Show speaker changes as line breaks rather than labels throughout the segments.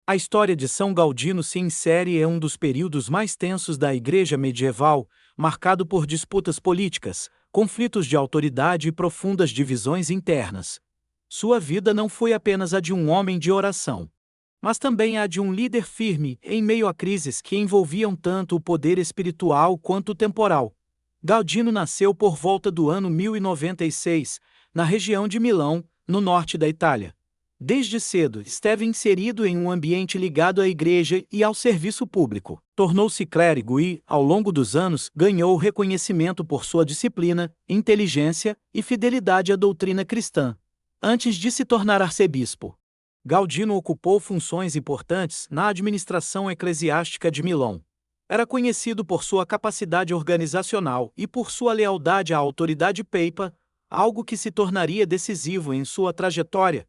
A história de São Galdino se insere em um dos períodos mais tensos da Igreja medieval, marcado por disputas políticas, conflitos de autoridade e profundas divisões internas. Sua vida não foi apenas a de um homem de oração, mas também a de um líder firme em meio a crises que envolviam tanto o poder espiritual quanto o temporal. Galdino nasceu por volta do ano 1096, na região de Milão, no norte da Itália. Desde cedo, esteve inserido em um ambiente ligado à igreja e ao serviço público. Tornou-se clérigo e, ao longo dos anos, ganhou reconhecimento por sua disciplina, inteligência e fidelidade à doutrina cristã. Antes de se tornar arcebispo, Galdino ocupou funções importantes na administração eclesiástica de Milão. Era conhecido por sua capacidade organizacional e por sua lealdade à autoridade papa, algo que se tornaria decisivo em sua trajetória.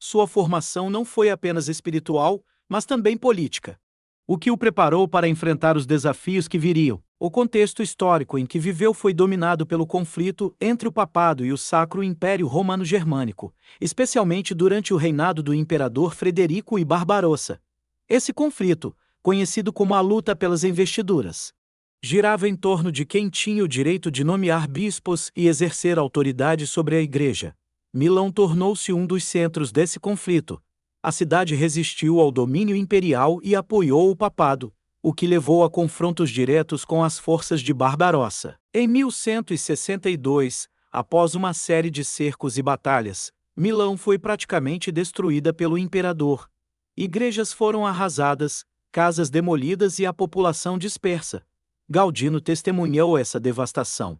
Sua formação não foi apenas espiritual, mas também política, o que o preparou para enfrentar os desafios que viriam. O contexto histórico em que viveu foi dominado pelo conflito entre o papado e o Sacro Império Romano-Germânico, especialmente durante o reinado do imperador Frederico I Barbarossa. Esse conflito, conhecido como a luta pelas investiduras, girava em torno de quem tinha o direito de nomear bispos e exercer autoridade sobre a Igreja. Milão tornou-se um dos centros desse conflito. A cidade resistiu ao domínio imperial e apoiou o papado, o que levou a confrontos diretos com as forças de Barbarossa. Em 1162, após uma série de cercos e batalhas, Milão foi praticamente destruída pelo imperador. Igrejas foram arrasadas, casas demolidas e a população dispersa. Galdino testemunhou essa devastação.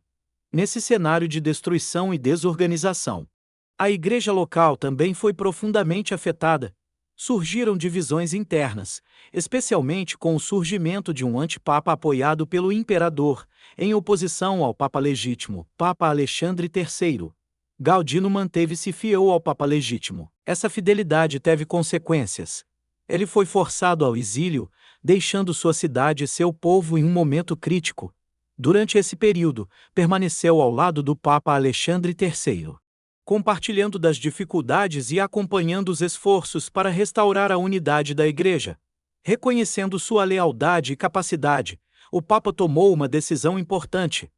Nesse cenário de destruição e desorganização, a igreja local também foi profundamente afetada. Surgiram divisões internas, especialmente com o surgimento de um antipapa apoiado pelo imperador, em oposição ao Papa legítimo, Papa Alexandre III. Galdino manteve-se fiel ao Papa legítimo. Essa fidelidade teve consequências. Ele foi forçado ao exílio, deixando sua cidade e seu povo em um momento crítico. Durante esse período, permaneceu ao lado do Papa Alexandre III, compartilhando das dificuldades e acompanhando os esforços para restaurar a unidade da Igreja. Reconhecendo sua lealdade e capacidade, o Papa tomou uma decisão importante.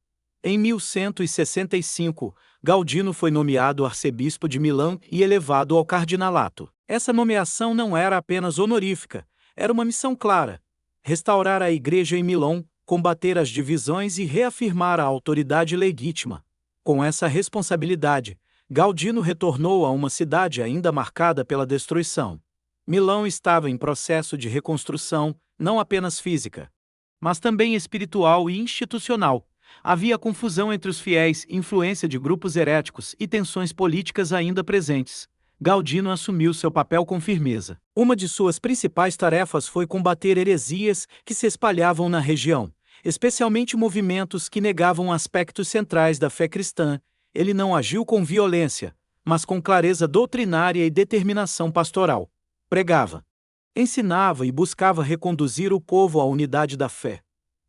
Em 1165, Galdino foi nomeado arcebispo de Milão e elevado ao cardinalato. Essa nomeação não era apenas honorífica, era uma missão clara: restaurar a Igreja em Milão, combater as divisões e reafirmar a autoridade legítima. Com essa responsabilidade, Galdino retornou a uma cidade ainda marcada pela destruição. Milão estava em processo de reconstrução, não apenas física, mas também espiritual e institucional. Havia confusão entre os fiéis, influência de grupos heréticos e tensões políticas ainda presentes. Galdino assumiu seu papel com firmeza. Uma de suas principais tarefas foi combater heresias que se espalhavam na região, especialmente movimentos que negavam aspectos centrais da fé cristã. Ele não agiu com violência, mas com clareza doutrinária e determinação pastoral. Pregava, ensinava e buscava reconduzir o povo à unidade da fé.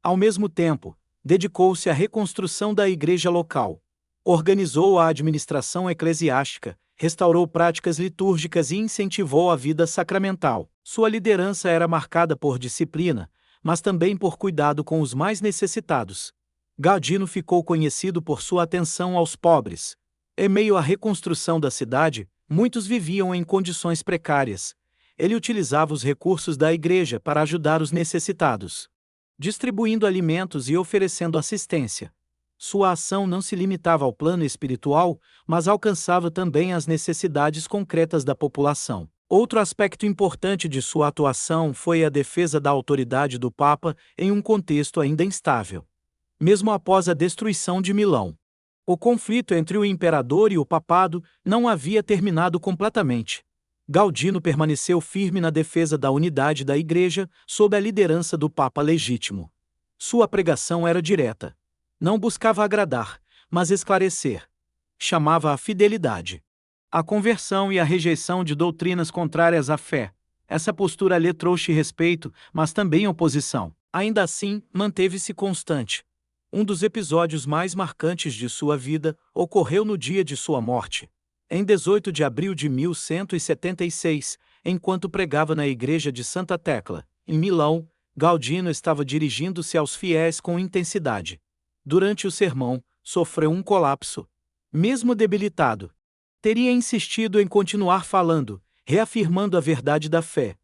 Ao mesmo tempo, dedicou-se à reconstrução da igreja local. Organizou a administração eclesiástica, restaurou práticas litúrgicas e incentivou a vida sacramental. Sua liderança era marcada por disciplina, mas também por cuidado com os mais necessitados. Galdino ficou conhecido por sua atenção aos pobres. Em meio à reconstrução da cidade, muitos viviam em condições precárias. Ele utilizava os recursos da igreja para ajudar os necessitados, distribuindo alimentos e oferecendo assistência. Sua ação não se limitava ao plano espiritual, mas alcançava também as necessidades concretas da população. Outro aspecto importante de sua atuação foi a defesa da autoridade do Papa em um contexto ainda instável. Mesmo após a destruição de Milão, o conflito entre o imperador e o papado não havia terminado completamente. Galdino permaneceu firme na defesa da unidade da Igreja sob a liderança do Papa legítimo. Sua pregação era direta. Não buscava agradar, mas esclarecer. Chamava a fidelidade, a conversão e a rejeição de doutrinas contrárias à fé. Essa postura lhe trouxe respeito, mas também oposição. Ainda assim, manteve-se constante. Um dos episódios mais marcantes de sua vida ocorreu no dia de sua morte. Em 18 de abril de 1176, enquanto pregava na igreja de Santa Tecla, em Milão, Galdino estava dirigindo-se aos fiéis com intensidade. Durante o sermão, sofreu um colapso. Mesmo debilitado, teria insistido em continuar falando, reafirmando a verdade da fé.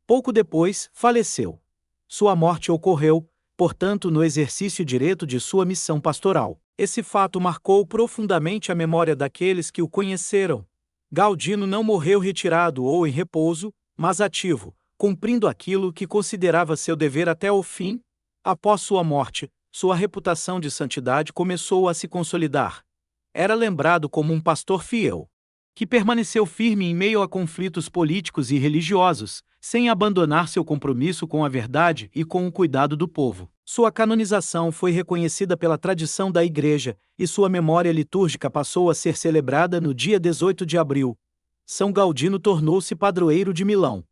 Pouco depois, faleceu. Sua morte ocorreu, portanto, no exercício direto de sua missão pastoral. Esse fato marcou profundamente a memória daqueles que o conheceram. Galdino não morreu retirado ou em repouso, mas ativo, cumprindo aquilo que considerava seu dever até o fim. Após sua morte, sua reputação de santidade começou a se consolidar. Era lembrado como um pastor fiel, que permaneceu firme em meio a conflitos políticos e religiosos, sem abandonar seu compromisso com a verdade e com o cuidado do povo. Sua canonização foi reconhecida pela tradição da Igreja, e sua memória litúrgica passou a ser celebrada no dia 18 de abril. São Galdino tornou-se padroeiro de Milão,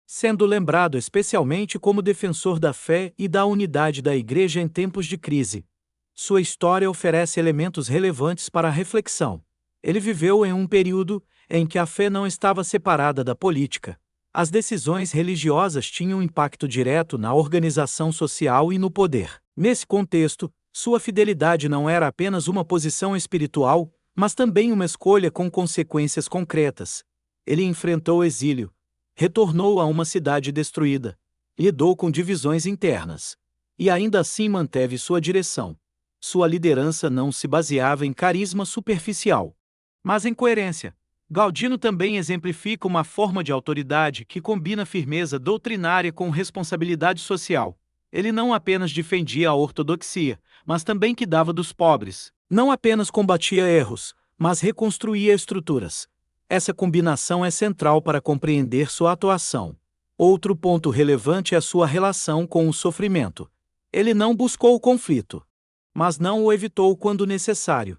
sendo lembrado especialmente como defensor da fé e da unidade da Igreja em tempos de crise. Sua história oferece elementos relevantes para a reflexão. Ele viveu em um período em que a fé não estava separada da política. As decisões religiosas tinham impacto direto na organização social e no poder. Nesse contexto, sua fidelidade não era apenas uma posição espiritual, mas também uma escolha com consequências concretas. Ele enfrentou o exílio, retornou a uma cidade destruída, lidou com divisões internas, e ainda assim manteve sua direção. Sua liderança não se baseava em carisma superficial, mas em coerência. Galdino também exemplifica uma forma de autoridade que combina firmeza doutrinária com responsabilidade social. Ele não apenas defendia a ortodoxia, mas também cuidava dos pobres. Não apenas combatia erros, mas reconstruía estruturas. Essa combinação é central para compreender sua atuação. Outro ponto relevante é a sua relação com o sofrimento. Ele não buscou o conflito, mas não o evitou quando necessário.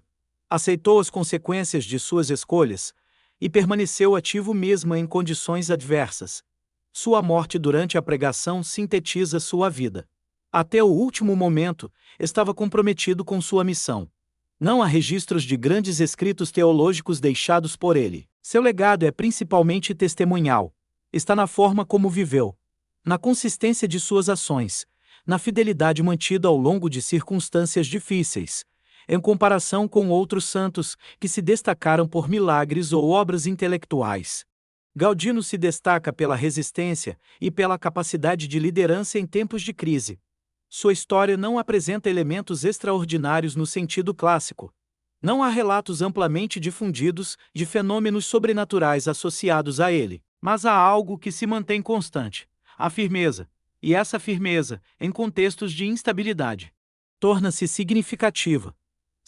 Aceitou as consequências de suas escolhas e permaneceu ativo mesmo em condições adversas. Sua morte durante a pregação sintetiza sua vida. Até o último momento, estava comprometido com sua missão. Não há registros de grandes escritos teológicos deixados por ele. Seu legado é principalmente testemunhal. Está na forma como viveu, na consistência de suas ações, na fidelidade mantida ao longo de circunstâncias difíceis, em comparação com outros santos que se destacaram por milagres ou obras intelectuais. Galdino se destaca pela resistência e pela capacidade de liderança em tempos de crise. Sua história não apresenta elementos extraordinários no sentido clássico. Não há relatos amplamente difundidos de fenômenos sobrenaturais associados a ele, mas há algo que se mantém constante: a firmeza. E essa firmeza, em contextos de instabilidade, torna-se significativa.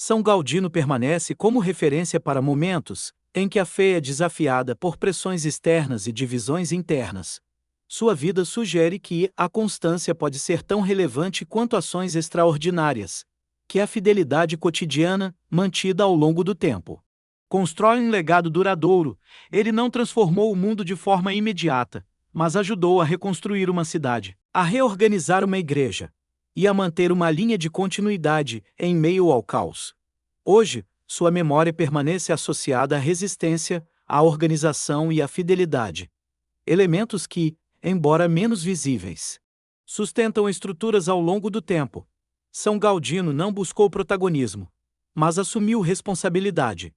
São Galdino permanece como referência para momentos em que a fé é desafiada por pressões externas e divisões internas. Sua vida sugere que a constância pode ser tão relevante quanto ações extraordinárias, que a fidelidade cotidiana, mantida ao longo do tempo, constrói um legado duradouro. Ele não transformou o mundo de forma imediata, mas ajudou a reconstruir uma cidade, a reorganizar uma igreja e a manter uma linha de continuidade em meio ao caos. Hoje, sua memória permanece associada à resistência, à organização e à fidelidade. Elementos que, embora menos visíveis, sustentam estruturas ao longo do tempo. São Galdino não buscou protagonismo, mas assumiu responsabilidade.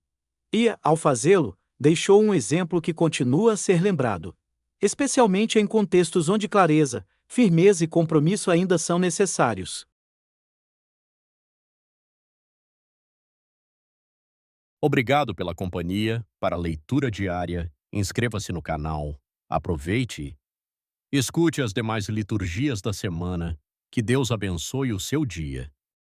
E, ao fazê-lo, deixou um exemplo que continua a ser lembrado, especialmente em contextos onde clareza, firmeza e compromisso ainda são necessários.
Obrigado pela companhia. Para a leitura diária, inscreva-se no canal, aproveite e escute as demais liturgias da semana. Que Deus abençoe o seu dia.